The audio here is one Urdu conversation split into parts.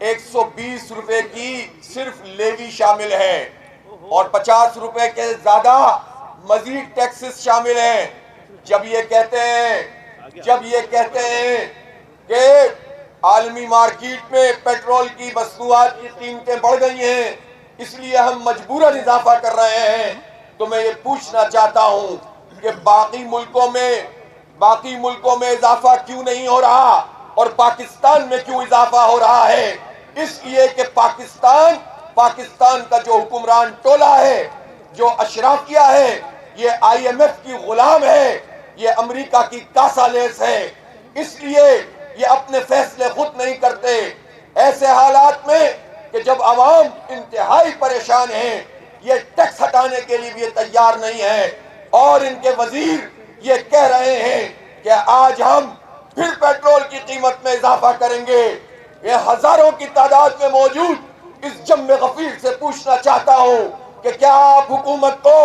120 روپے کی صرف لیوی شامل ہے اور 50 روپے کے زیادہ مزید ٹیکسز شامل ہیں۔ جب یہ کہتے ہیں کہ عالمی مارکیٹ میں پیٹرول کی مصنوعات کی قیمتیں بڑھ گئی ہیں اس لیے ہم مجبوراً اضافہ کر رہے ہیں، تو میں یہ پوچھنا چاہتا ہوں کہ باقی ملکوں میں اضافہ کیوں نہیں ہو رہا اور پاکستان میں کیوں اضافہ ہو رہا ہے؟ اس لیے کہ پاکستان کا جو حکمران ٹولہ ہے، جو اشرافیہ ہے، یہ IMF کی غلام ہے، یہ امریکہ کی کاسا لیس ہے، اس لیے یہ اپنے فیصلے خود نہیں کرتے۔ ایسے حالات میں کہ جب عوام انتہائی پریشان ہیں، یہ ٹیکس ہٹانے کے لیے بھی یہ تیار نہیں ہے، اور ان کے وزیر یہ کہہ رہے ہیں کہ آج ہم پھر پیٹرول کی قیمت میں اضافہ کریں گے۔ یہ ہزاروں کی تعداد میں موجود اس جم غفیر سے پوچھنا چاہتا ہوں کہ کیا آپ حکومت کو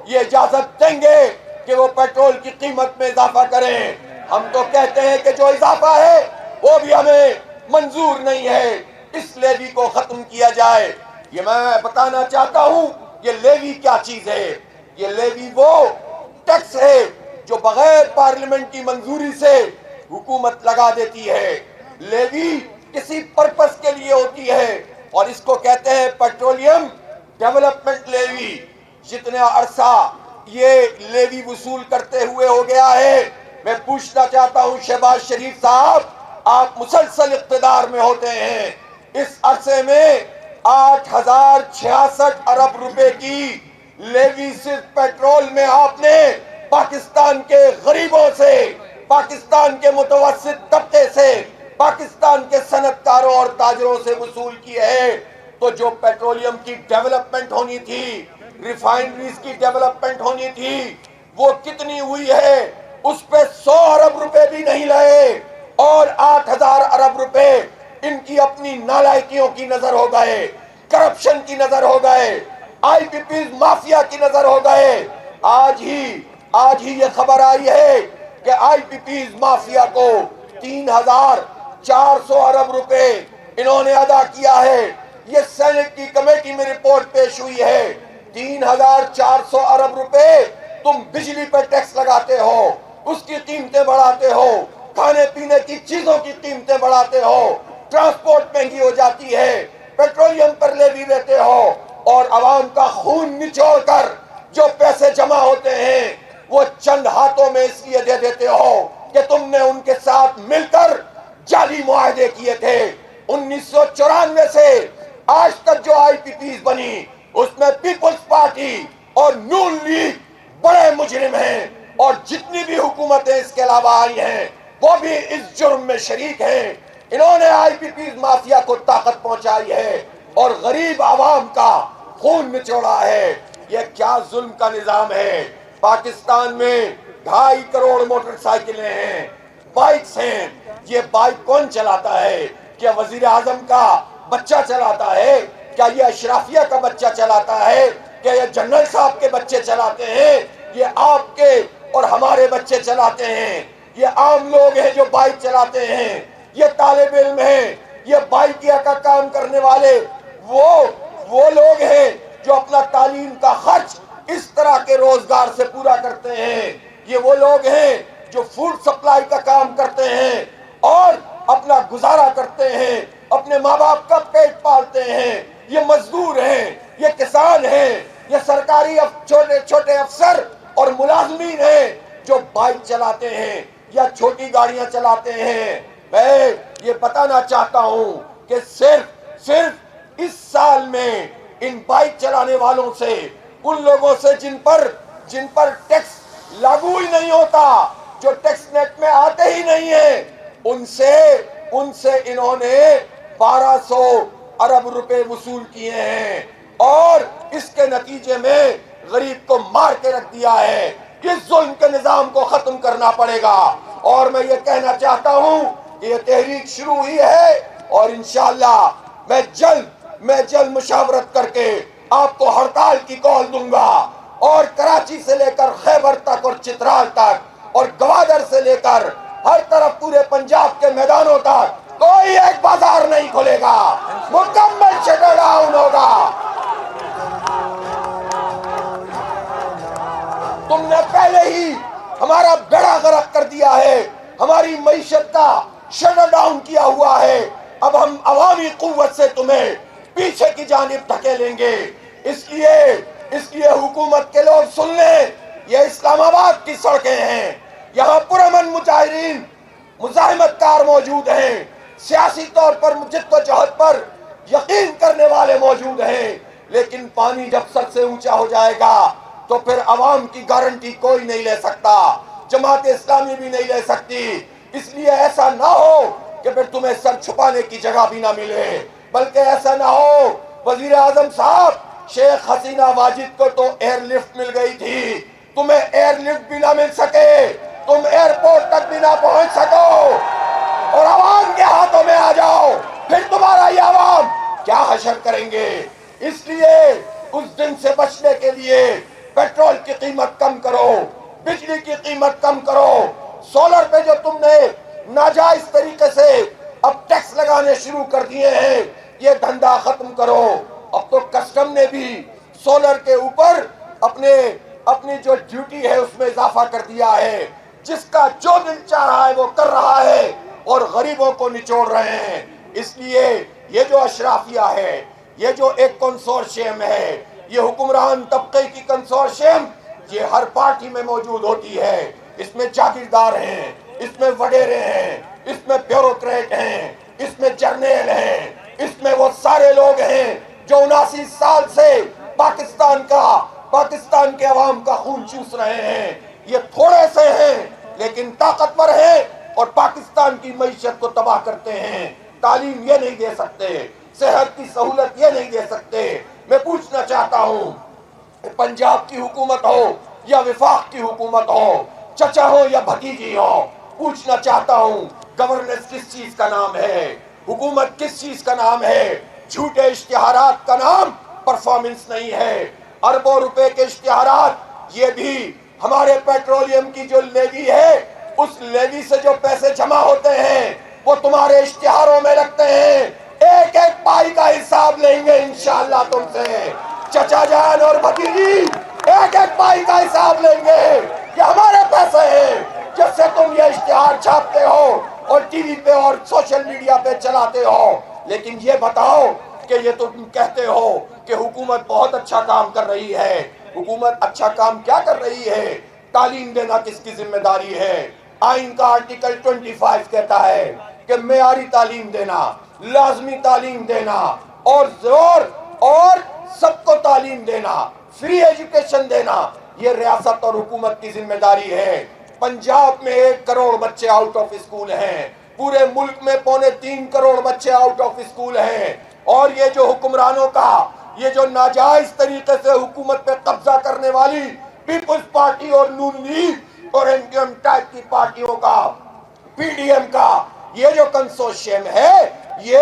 یہ اجازت دیں گے کہ وہ پیٹرول کی قیمت میں اضافہ کریں؟ ہم تو کہتے ہیں کہ جو اضافہ ہے وہ بھی ہمیں منظور نہیں ہے، اس لیوی کو ختم کیا جائے۔ یہ میں بتانا چاہتا ہوں یہ لیوی کیا چیز ہے۔ یہ لیوی وہ ٹیکس ہے جو بغیر پارلیمنٹ کی منظوری سے حکومت لگا دیتی ہے۔ لیوی کسی پرپس کے لیے ہوتی ہے اور اس کو کہتے ہیں پیٹرولیم ڈیولپمنٹ لیوی۔ جتنا عرصہ یہ لیوی وصول کرتے ہوئے ہو گیا ہے، میں پوچھنا چاہتا ہوں شہباز شریف صاحب، آپ مسلسل اقتدار میں ہوتے ہیں، اس عرصے میں 8066 ارب روپے کی لیوی صرف پیٹرول میں آپ نے پاکستان کے غریبوں سے، پاکستان کے متوسط طبقے سے، پاکستان کے صنعت کاروں اور تاجروں سے وصول کی ہے۔ تو جو پیٹرولیم کی ڈیولپمنٹ ہونی تھی، ریفائنریز کی ڈیولپمنٹ ہونی تھی، وہ کتنی ہوئی ہے؟ اس پہ 100 ارب روپے بھی نہیں لائے، اور 8000 ارب روپے ان کی اپنی نالائکیوں کی نظر ہو گئے، کرپشن کی نظر ہو گئے، IPPs مافیا کی نظر ہو گئے۔ آج ہی یہ خبر آئی ہے کہ IPPs مافیا کو 3400 ارب روپے انہوں نے ادا کیا ہے۔ یہ سینٹ کی کمیٹی میں رپورٹ پیش ہوئی ہے۔ 3400 ارب روپے تم بجلی پر ٹیکس لگاتے ہو، اس کی قیمتیں بڑھاتے ہو، کھانے پینے کی چیزوں کی قیمتیں بڑھاتے ہو، ٹرانسپورٹ مہنگی ہو جاتی ہے، پیٹرولیم پر لیوی دیتے ہو، اور عوام کا خون نچوڑ کر جو پیسے جمع ہوتے ہیں وہ چند ہاتھوں میں اس لیے دے دیتے ہو کہ تم نے ان کے ساتھ مل کر جعلی معاہدے کیے تھے۔ 1994 سے آج تک جو IPPs بنی اس میں پیپلز پارٹی اور نون لیگ بڑے مجرم ہیں، اور جتنی بھی حکومتیں اس کے علاوہ آئی ہیں وہ بھی اس جرم میں شریک ہیں۔ انہوں نے IPPs مافیا کو طاقت پہنچائی ہے اور غریب عوام کا خون نچوڑا ہے۔ یہ کیا ظلم کا نظام ہے؟ پاکستان میں 2.5 کروڑ موٹر سائیکلیں ہیں، بائکس ہیں۔ یہ بائک کون چلاتا ہے؟ کیا وزیر اعظم کا بچہ چلاتا ہے؟ کیا یہ اشرافیہ کا بچہ چلاتا ہے؟ کیا یہ جنرل صاحب کے بچے چلاتے ہیں؟ یہ آپ کے اور ہمارے بچے چلاتے ہیں۔ یہ عام لوگ ہیں جو بائک چلاتے ہیں، یہ طالب علم ہیں، یہ بائکیا کا کام کرنے والے وہ لوگ ہیں جو اپنا تعلیم کا خرچ اس طرح کے روزگار سے پورا کرتے ہیں۔ یہ وہ لوگ ہیں جو فوڈ سپلائی کا کام کرتے ہیں اور اپنا گزارا کرتے ہیں، اپنے ماں باپ کا پیٹ پالتے ہیں۔ یہ مزدور ہیں، یہ کسان ہیں، یہ سرکاری چھوٹے چھوٹے افسر اور ملازمین ہیں جو بائک چلاتے ہیں یا چھوٹی گاڑیاں چلاتے ہیں۔ میں یہ بتانا چاہتا ہوں کہ صرف اس سال میں ان بائک چلانے والوں سے، ان لوگوں سے جن پر ٹیکس لاگو ہی نہیں ہوتا، جو ٹیکس نیٹ میں آتے ہی نہیں ہیں، ان سے انہوں نے 1200 ارب روپے وصول کیے ہیں، اور اس کے نتیجے میں غریب کو مار کے رکھ دیا ہے۔ اس ظلم کے نظام کو ختم کرنا پڑے گا، اور میں یہ کہنا چاہتا ہوں کہ یہ تحریک شروع ہوئی ہے، اور انشاءاللہ میں جلد مشاورت کر کے آپ کو ہڑتال کی کال دوں گا، اور کراچی سے لے کر خیبر تک اور چترال تک اور گوادر سے لے کر ہر طرف پورے پنجاب کے میدانوں تک کوئی ایک بازار نہیں کھلے گا، مکمل شٹر ڈاؤن ہوگا۔ تم نے پہلے ہی ہمارا بیڑا غرق کر دیا ہے، ہماری معیشت کا شٹر ڈاؤن کیا ہوا ہے۔ اب ہم عوامی قوت سے تمہیں پیچھے کی جانب دھکیلیں گے۔ اس لیے حکومت کے لوگ سن لیں، یہ اسلام آباد کی سڑکیں ہیں، یہاں پرامن مظاہرین مزاحمت کار موجود ہیں، سیاسی طور پر جد و جہد پر یقین کرنے والے موجود ہیں، لیکن پانی جب سر سے اونچا ہو جائے گا تو پھر عوام کی گارنٹی کوئی نہیں لے سکتا، جماعت اسلامی بھی نہیں لے سکتی۔ اس لیے ایسا نہ ہو کہ پھر تمہیں سر چھپانے کی جگہ بھی نہ ملے، بلکہ ایسا نہ ہو وزیر اعظم صاحب، شیخ حسینہ واجد کو تو ایئر لفٹ مل گئی تھی، تمہیں ایئر لفٹ بھی نہ مل سکے، تم ایئرپورٹ تک بھی نہ پہنچ سکو اور عوام کے ہاتھوں میں آ جاؤ، پھر تمہارا یہ عوام کیا حشر کریں گے۔ اس لیے اس دن سے بچنے کے لیے پیٹرول کی قیمت کم کرو، بجلی کی قیمت کم کرو، سولر پہ جو تم نے ناجائز طریقے سے اب ٹیکس لگانے شروع کر دیے ہیں، یہ دھندا ختم کرو۔ اب تو کسٹم نے بھی سولر کے اوپر اپنی جو ڈیوٹی ہے اس میں اضافہ کر دیا ہے، جس کا جو دل چاہ رہا ہے وہ کر رہا ہے اور غریبوں کو نچوڑ رہے ہیں۔ اس لیے یہ جو اشرافیہ ہے، یہ جو ایک کنسورشیم ہے، یہ حکمران طبقے کی کنسورشیم، یہ ہر پارٹی میں موجود ہوتی ہے۔ اس میں جاگیردار ہیں، اس میں وڈیرے ہیں، اس میں بیوروکریٹ ہیں، اس میں جرنیل ہیں، اس میں وہ سارے لوگ ہیں جو 79 سال سے پاکستان کے عوام کا خون چوس رہے ہیں۔ یہ تھوڑے سے ہیں لیکن طاقتور ہیں اور پاکستان کی معیشت کو تباہ کرتے ہیں۔ تعلیم یہ نہیں دے سکتے، صحت کی سہولت یہ نہیں دے سکتے۔ میں پوچھنا چاہتا ہوں، پنجاب کی حکومت ہو یا وفاق کی حکومت ہو، چچا ہو یا بھتیجی ہو، پوچھنا چاہتا ہوں گورننس کس چیز کا نام ہے، حکومت کس چیز کا نام ہے؟ جھوٹے اشتہارات کا نام پرفارمنس نہیں ہے۔ اربوں روپے کے اشتہارات، یہ بھی ہمارے پیٹرولیم کی جو لیوی ہے، اس لیوی سے جو پیسے جمع ہوتے ہیں وہ تمہارے اشتہاروں میں لگتے ہیں۔ ایک ایک پائی کا حساب لیں گے انشاءاللہ تم سے، چچا جان اور بھتیجی، ایک ایک پائی کا حساب لیں گے۔ یہ ہمارے پیسے ہیں جس سے تم یہ اشتہار چھاپتے ہو اور ٹی وی پہ اور سوشل میڈیا پہ چلاتے ہو۔ لیکن یہ بتاؤ کہ یہ تم کہتے ہو کہ حکومت بہت اچھا کام کر رہی ہے، حکومت اچھا کام کیا کر رہی ہے؟ تعلیم دینا کس کی ذمہ داری ہے؟ آئین کا آرٹیکل 25 کہتا ہے کہ معیاری تعلیم دینا، لازمی تعلیم دینا اور سب کو تعلیم دینا، فری ایجوکیشن دینا، یہ ریاست اور حکومت کی ذمہ داری ہے۔ پنجاب میں 1 کروڑ بچے آؤٹ آف اسکول ہیں، پورے ملک میں 3.25 کروڑ بچے آؤٹ آف اسکول ہیں، اور یہ جو حکمرانوں کا یہ جو ناجائز طریقے سے حکومت پہ قبضہ کرنے والی پیپلز پارٹی اور نون لیگ اور انڈیم ٹائپ کی پارٹیوں کا، پی ڈی ایم کا یہ جو کنسورشیم ہے، یہ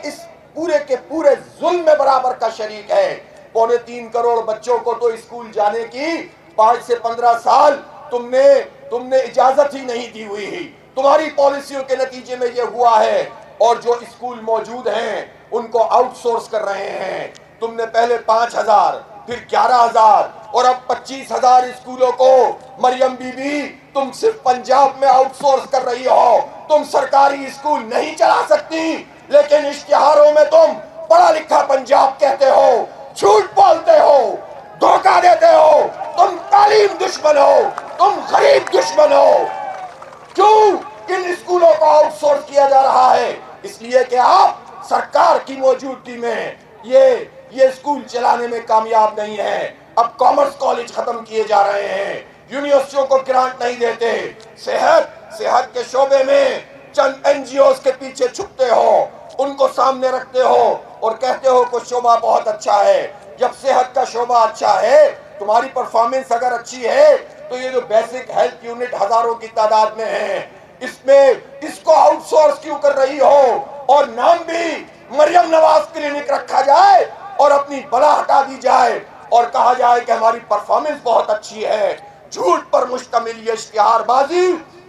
اس پورے کے پورے ظلم میں برابر کا شریک ہے۔ 3.25 کروڑ بچوں کو تو اسکول جانے کی 5 سے 15 سال تم نے اجازت ہی نہیں دی ہوئی، تمہاری پالیسیوں کے نتیجے میں یہ ہوا ہے۔ اور جو اسکول موجود ہیں ان کو آؤٹ سورس کر رہے ہیں۔ تم نے پہلے 5,000 پھر 11,000 اور اب 25,000 اسکولوں کو مریم بی بی تم صرف پنجاب میں آؤٹ سورس کر رہی ہو۔ تم سرکاری اسکول نہیں چلا سکتی، لیکن اشتہاروں میں تم پڑھا لکھا پنجاب کہتے ہو، جھوٹ بولتے ہو، دھوکہ دیتے ہو، تم تعلیم دشمن ہو، تم غریب دشمن ہو۔ کیوں ان اسکولوں کو آؤٹ سورس کیا جا رہا ہے؟ اس لیے کہ آپ سرکار کی موجودگی میں یہ اسکول چلانے میں کامیاب نہیں ہے۔ اب کامرس کالج ختم کیے جا رہے ہیں، یونیورسٹیوں کو گرانٹ نہیں دیتے، صحت کے شعبے میں چند این جی اوز کے پیچھے چھپتے ہو، ان کو سامنے رکھتے ہو اور کہتے ہو کہ شعبہ بہت اچھا ہے۔ جب صحت کا شعبہ اچھا ہے، تمہاری پرفارمنس اگر اچھی ہے تو یہ جو بیسک ہیلتھ یونٹ ہزاروں کی تعداد میں ہیں، اس کو آؤٹ سورس کیوں کر رہی ہو؟ اور نام بھی مریم نواز کلینک رکھا جائے اور اپنی بلا ہٹا دی جائے اور کہا جائے کہ ہماری پرفارمنس بہت اچھی ہے۔ جھوٹ پر مشتمل یہ اشتہار بازی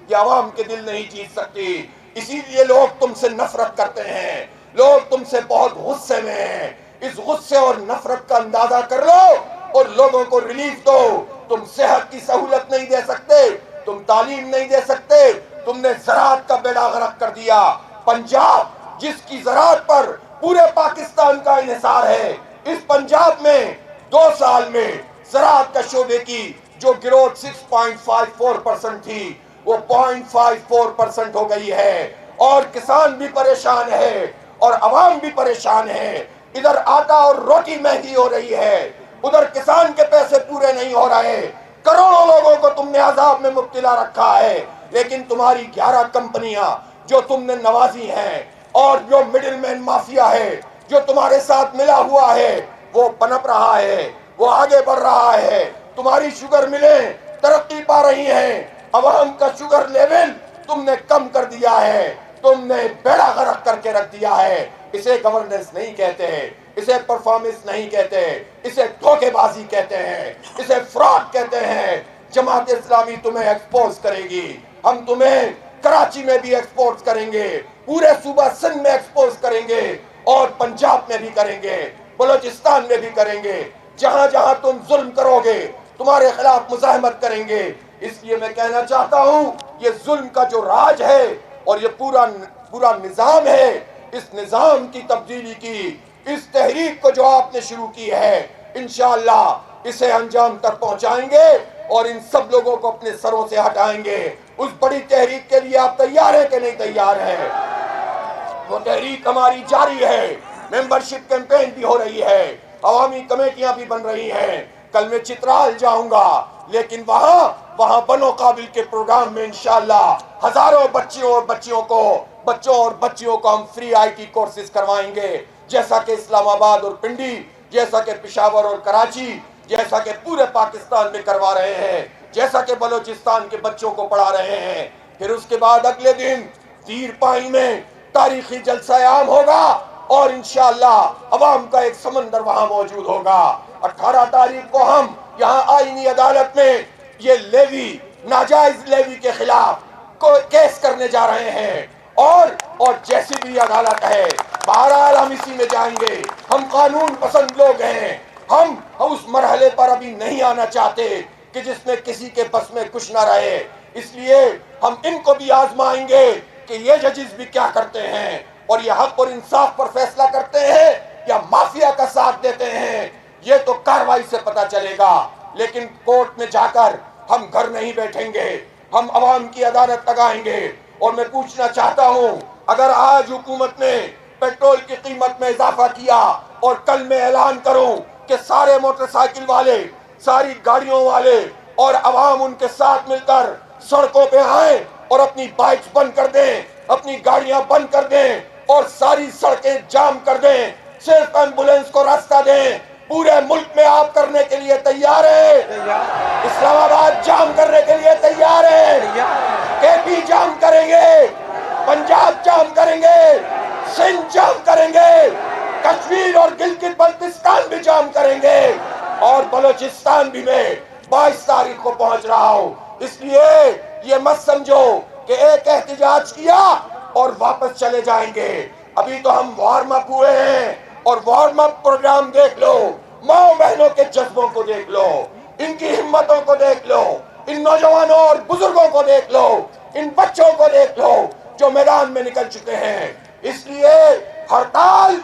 یہ عوام کے دل نہیں جیت سکتی۔ اسی لیے لوگ تم سے نفرت کرتے ہیں، لوگ تم سے بہت غصے میں ہیں۔ اس غصے اور نفرت کا اندازہ کر لو اور لوگوں کو ریلیف دو۔ تم صحت کی سہولت نہیں دے سکتے، تم تعلیم نہیں دے سکتے، تم نے زراعت کا بیڑا غرق کر دیا۔ پنجاب جس کی زراعت پر پورے پاکستان کا انحصار ہے، اس پنجاب میں 2 سال میں زراعت کا شعبے کی جو گروتھ 6.54% تھی وہ 0.54% ہو گئی ہے، اور کسان بھی پریشان ہے اور عوام بھی پریشان ہے۔ ادھر آٹا اور روٹی مہنگی ہو رہی ہے، ادھر کسان کے پیسے پورے نہیں ہو رہے، کروڑوں لوگوں کو تم نے عذاب میں مبتلا رکھا ہے، لیکن تمہاری 11 کمپنیاں جو تم نے نوازی ہیں اور جو مڈل مین مافیا ہے جو تمہارے ساتھ ملا ہوا ہے وہ پنپ رہا ہے، وہ آگے بڑھ رہا ہے۔ تمہاری شوگر ملیں ترقی پا رہی ہیں، عوام کا شوگر لیول تم نے کم کر دیا ہے، تم نے بیڑا غرق کر کے رکھ دیا ہے۔ اسے گورننس نہیں کہتے ہیں، اسے پرفارمنس نہیں کہتے، اسے دھوکے بازی کہتے ہیں، اسے فراڈ کہتے ہیں۔ جماعت اسلامی تمہیں ایکسپوز کرے گی، ہم تمہیں کراچی میں بھی ایکسپوز کریں گے، پورے صوبہ سندھ میں ایکسپوز کریں گے، اور پنجاب میں بھی کریں گے، بلوچستان میں بھی کریں گے۔ جہاں جہاں تم ظلم کرو گے تمہارے خلاف مزاحمت کریں گے۔ اس لیے میں کہنا چاہتا ہوں یہ ظلم کا جو راج ہے اور یہ پورا نظام ہے، اس نظام کی تبدیلی کی، اس تحریک کو جو آپ نے شروع کی ہے، انشاءاللہ اسے انجام تک پہنچائیں گے اور ان سب لوگوں کو اپنے سروں سے ہٹائیں گے۔ اس بڑی تحریک کے لیے آپ تیار ہیں کہ نہیں تیار ہیں؟ وہ تحریک ہماری جاری ہے، ممبرشپ کیمپین بھی ہو رہی ہے، عوامی کمیٹیاں بھی بن رہی ہیں۔ کل میں چترال جاؤں گا، لیکن وہاں بنو قابل کے پروگرام میں انشاءاللہ ہزاروں بچوں اور بچیوں کو ہم فری آئی ٹی کورسز کروائیں گے، جیسا کہ اسلام آباد اور پنڈی، جیسا کہ پشاور اور کراچی، جیسا کہ پورے پاکستان میں کروا رہے ہیں، جیسا کہ بلوچستان کے بچوں کو پڑھا رہے ہیں۔ پھر اس کے بعد اگلے دن تیر پائی میں تاریخی جلسہ عام ہوگا اور انشاءاللہ عوام کا ایک سمندر وہاں موجود ہوگا۔ 18 تاریخ کو ہم یہاں آئینی عدالت میں یہ لیوی، ناجائز لیوی کے خلاف کیس کرنے جا رہے ہیں، اور جیسی بھی عدالت ہے بہرحال ہم اسی میں جائیں گے۔ ہم قانون پسند لوگ ہیں، ہم اس مرحلے پر ابھی نہیں آنا چاہتے کہ جس میں کسی کے بس میں کچھ نہ رہے، اس لیے ہم ان کو بھی آزمائیں گے کہ یہ ججز بھی کیا کرتے ہیں اور یہ حق اور انصاف پر فیصلہ کرتے ہیں یا مافیا کا ساتھ دیتے ہیں، یہ تو کاروائی سے پتہ چلے گا۔ لیکن کورٹ میں جا کر ہم گھر نہیں بیٹھیں گے، ہم عوام کی عدالت لگائیں گے۔ اور میں پوچھنا چاہتا ہوں، اگر آج حکومت نے پیٹرول کی قیمت میں اضافہ کیا اور کل میں اعلان کروں کہ سارے موٹر سائیکل والے، ساری گاڑیوں والے اور عوام ان کے ساتھ مل کر سڑکوں پہ آئیں اور اپنی بائکس بند کر دیں، اپنی گاڑیاں بند کر دیں اور ساری سڑکیں جام کر دیں، صرف ایمبولینس کو راستہ دیں، پورے ملک میں آپ کرنے کے لیے تیار ہیں؟ اسلام آباد جام کرنے کے لیے تیار ہیں؟ کے پی جام کریں گے، پنجاب جام کریں گے، سندھ جام کریں گے، کشمیر اور گلگت بلتستان بھی جام کریں گے، اور بلوچستان بھی میں 22 تاریخ کو پہنچ رہا ہوں۔ اس لیے یہ مت سمجھو کہ ایک احتجاج کیا اور واپس چلے جائیں گے۔ ابھی تو ہم وارم اپ ہوئے ہیں، اور وارم اپ پروگرام دیکھ لو، ماں بہنوں کے جذبوں کو دیکھ لو، ان کی ہمتوں کو دیکھ لو، ان نوجوانوں اور بزرگوں کو دیکھ لو، ان بچوں کو دیکھ لو جو میدان میں نکل چکے ہیں۔ اس لیے ہڑتال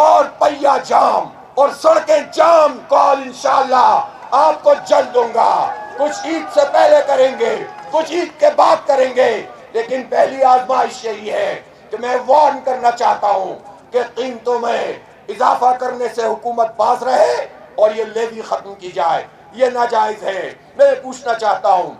اور پہیہ جام اور سڑکیں جام کال انشاءاللہ آپ کو جلد دوں گا۔ کچھ عید سے پہلے کریں گے، کچھ عید کے بعد کریں گے، لیکن پہلی آزمائش یہی ہے کہ میں وارن کرنا چاہتا ہوں کہ قیمتوں میں اضافہ کرنے سے حکومت باز رہے اور یہ لیوی ختم کی جائے، یہ ناجائز ہے۔ میں پوچھنا چاہتا ہوں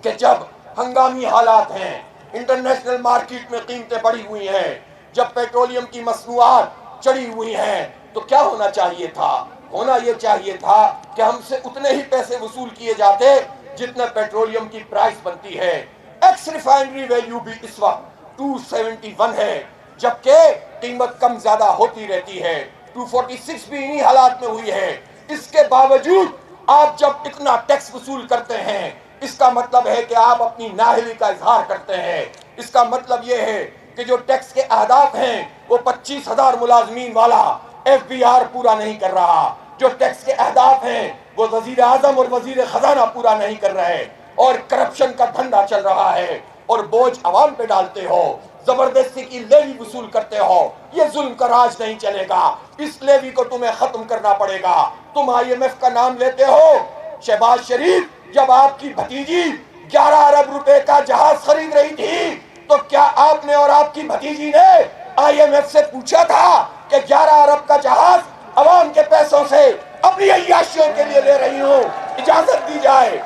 کہ جب ہنگامی حالات ہیں، انٹرنیشنل مارکیٹ میں قیمتیں بڑھی ہوئی ہیں، جب پیٹرولیم کی مصنوعات چڑھی ہوئی ہیں، تو کیا ہونا چاہیے تھا؟ ہونا یہ چاہیے تھا کہ ہم سے اتنے ہی پیسے وصول کیے جاتے جتنا پیٹرولیم کی پرائس بنتی ہے۔ ایکس ریفائنری ویلیو بھی اس وقت 271 ہے، جبکہ قیمت کم زیادہ ہوتی رہتی ہے۔ 246 بھی انہی حالات میں ہوئی ہے۔ اس کے باوجود آپ جب اتنا ٹیکس وصول کرتے ہیں، اس کا مطلب ہے کہ آپ اپنی نااہلی کا اظہار کرتے ہیں۔ اس کا مطلب یہ ہے کہ جو ٹیکس کے اہداف ہیں وہ 25,000 ملازمین والا FBR پورا نہیں کر رہا، جو ٹیکس کے اہداف ہیں وہ وزیر اعظم اور وزیر خزانہ پورا نہیں کر رہے، اور کرپشن کا دھندا چل رہا ہے اور بوجھ عوام پہ ڈالتے ہو، زبردستی کی لیوی وصول کرتے ہو۔ یہ ظلم کا راج نہیں چلے گا، اس لیوی کو تمہیں ختم کرنا پڑے گا۔ تم IMF کا نام لیتے ہو، شہباز شریف جب آپ کی بھتیجی 11 ارب روپے کا جہاز خرید رہی تھی تو کیا آپ نے اور آپ کی بھتیجی نے IMF سے پوچھا تھا کہ 11 ارب کا جہاز عوام کے پیسوں سے اپنی عیاشیوں کے لیے لے رہی ہوں، اجازت دی جائے؟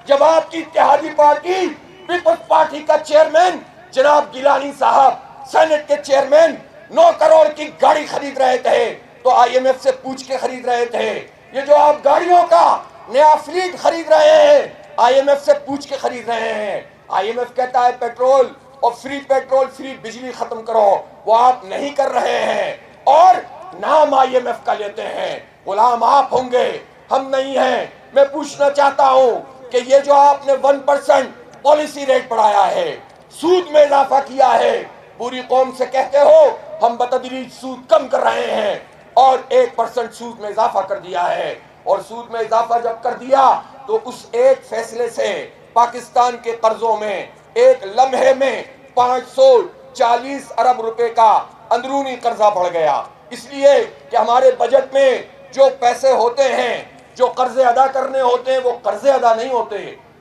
جب آپ کی اتحادی پارٹی پیپلز پارٹی کا چیئرمین جناب گیلانی صاحب سینٹ کے چیئرمین 9 کروڑ کی گاڑی خرید رہے تھے تو IMF سے پوچھ کے خرید رہے تھے۔ یہ جو آپ گاڑیوں کا نیا فلیٹ خرید رہے ہیں IMF سے پوچھ کے خرید رہے ہیں۔ IMF کہتا ہے پیٹرول اور فری پیٹرول فری بجلی ختم کرو، وہ آپ نہیں کر رہے ہیں اور نام IMF کا لیتے ہیں۔ غلام آپ ہوں گے، ہم نہیں ہیں۔ میں پوچھنا چاہتا ہوں کہ یہ جو آپ نے 1% پالیسی ریٹ بڑھایا ہے، سود میں اضافہ کیا ہے، پوری قوم سے کہتے ہو ہم بتدریج سود کم کر رہے ہیں اور 1% سود میں اضافہ کر دیا ہے، اور سود میں اضافہ جب کر دیا تو اس ایک فیصلے سے پاکستان کے قرضوں میں ایک لمحے میں 540 ارب روپے کا اندرونی قرضہ بڑھ گیا، اس لیے کہ ہمارے بجٹ میں جو پیسے ہوتے ہیں، جو قرضے ادا کرنے ہوتے ہیں، وہ قرضے ادا نہیں ہوتے،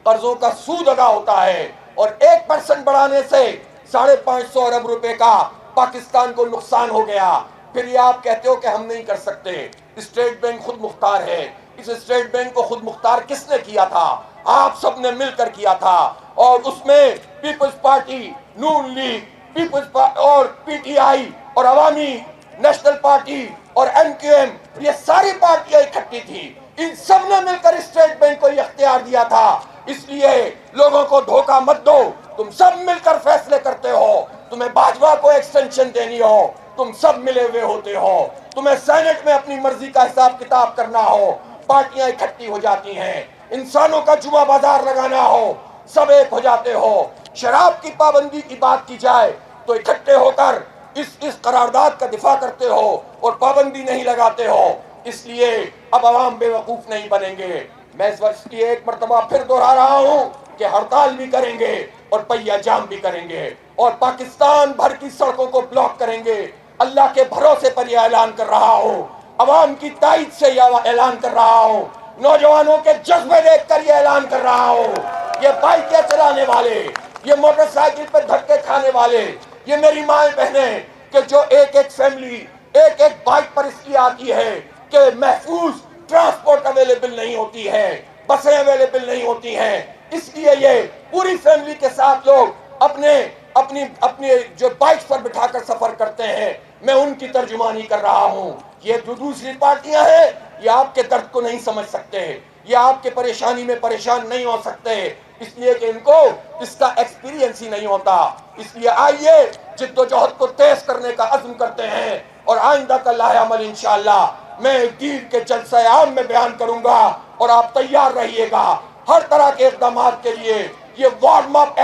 قرضوں کا سود ادا ہوتا ہے، اور 1% بڑھانے سے 550 ارب روپے کا پاکستان کو نقصان ہو گیا۔ پھر یہ آپ کہتے ہو کہ ہم نہیں کر سکتے۔ اسٹیٹ بینک خود مختار ہے، اس اسٹیٹ بینک کو خود مختار کس نے کیا تھا؟ آپ سب نے مل کر کیا تھا، اور اس میں پیپلز پارٹی، نون لیگ، اور PTI اور عوامی نیشنل پارٹی اور MQM، یہ ساری پارٹیاں اکٹھی تھی، ان سب نے مل کر اسٹیٹ بینک کو یہ اختیار دیا تھا۔ اس لیے لوگوں کو دھوکہ مت دو، تم سب مل کر فیصلے کرتے ہو، تمہیں باجوہ کو ایکسٹینشن دینی ہو تم سب ملے ہوئے ہوتے ہو، تمہیں سینٹ میں اپنی مرضی کا حساب کتاب کرنا ہو پارٹیاں اکٹھی ہو جاتی ہیں، انسانوں کا جمعہ بازار لگانا ہو سب ایک ہو جاتے ہو، شراب کی پابندی کی بات کی جائے تو اکٹھے ہو کر اس قرارداد کا دفاع کرتے ہو اور پابندی نہیں لگاتے ہو۔ اس لیے اب عوام بے وقوف نہیں بنیں گے۔ میں اس وقت کی ایک مرتبہ پھر دہرا رہا ہوں کہ ہڑتال بھی کریں گے اور پہیہ جام بھی کریں گے اور پاکستان بھر کی سڑکوں کو بلاک کریں گے۔ اللہ کے بھروسے پر یہ اعلان کر رہا ہوں، عوام کی تائید سے یہ اعلان کر رہا ہوں، نوجوانوں کے جذبے دیکھ کر یہ اعلان کر رہا ہوں۔ یہ بائکیں چلانے والے، یہ موٹر سائیکل پہ دھکے کھانے والے، یہ میری مائیں بہنیں کہ جو ایک فیملی ایک بائک پر اس لیے آتی ہے کہ محفوظ ٹرانسپورٹ اویلیبل نہیں ہوتی ہے، بسیں اویلیبل نہیں ہوتی ہیں، اس لیے یہ پوری فیملی کے ساتھ لوگ اپنی جو بائک پر بٹھا کر سفر کرتے ہیں، میں ان کی ترجمانی کر رہا ہوں۔ یہ جو دوسری پارٹیاں ہیں یہ آپ کے درد کو نہیں سمجھ سکتے، یہ آپ کے پریشانی میں پریشان نہیں ہو سکتے، اس لیے کہ ان کو اس کا ایکسپیرینس ہی نہیں ہوتا۔ اس لیے آئیے جد و جہد کو تیز کرنے کا عزم کرتے ہیں، اور آئندہ کا لائحہ عمل انشاءاللہ میں دیر کے جلسہ عام میں بیان کروں گا، اور آپ تیار رہیے گا ہر طرح کے اقدامات کے لیے۔ یہ وارم اپ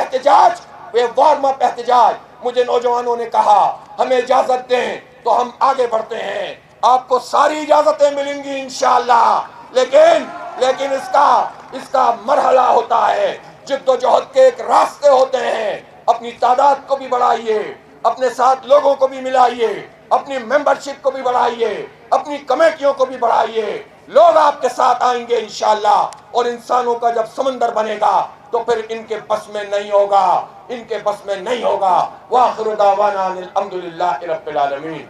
احتجاج مجھے نوجوانوں نے کہا ہمیں اجازت دیں تو ہم آگے بڑھتے ہیں، آپ کو ساری اجازتیں ملیں گی انشاءاللہ، لیکن اس کا مرحلہ ہوتا ہے، جد و جہد کے ایک راستے ہوتے ہیں۔ اپنی تعداد کو بھی بڑھائیے، اپنے ساتھ لوگوں کو بھی ملائیے، اپنی ممبرشپ کو بھی بڑھائیے، اپنی کمیٹیوں کو بھی بڑھائیے، لوگ آپ کے ساتھ آئیں گے انشاءاللہ، اور انسانوں کا جب سمندر بنے گا تو پھر ان کے بس میں نہیں ہوگا، ان کے بس میں نہیں ہوگا۔ وآخر دعوانا الحمدللہ رب العالمین۔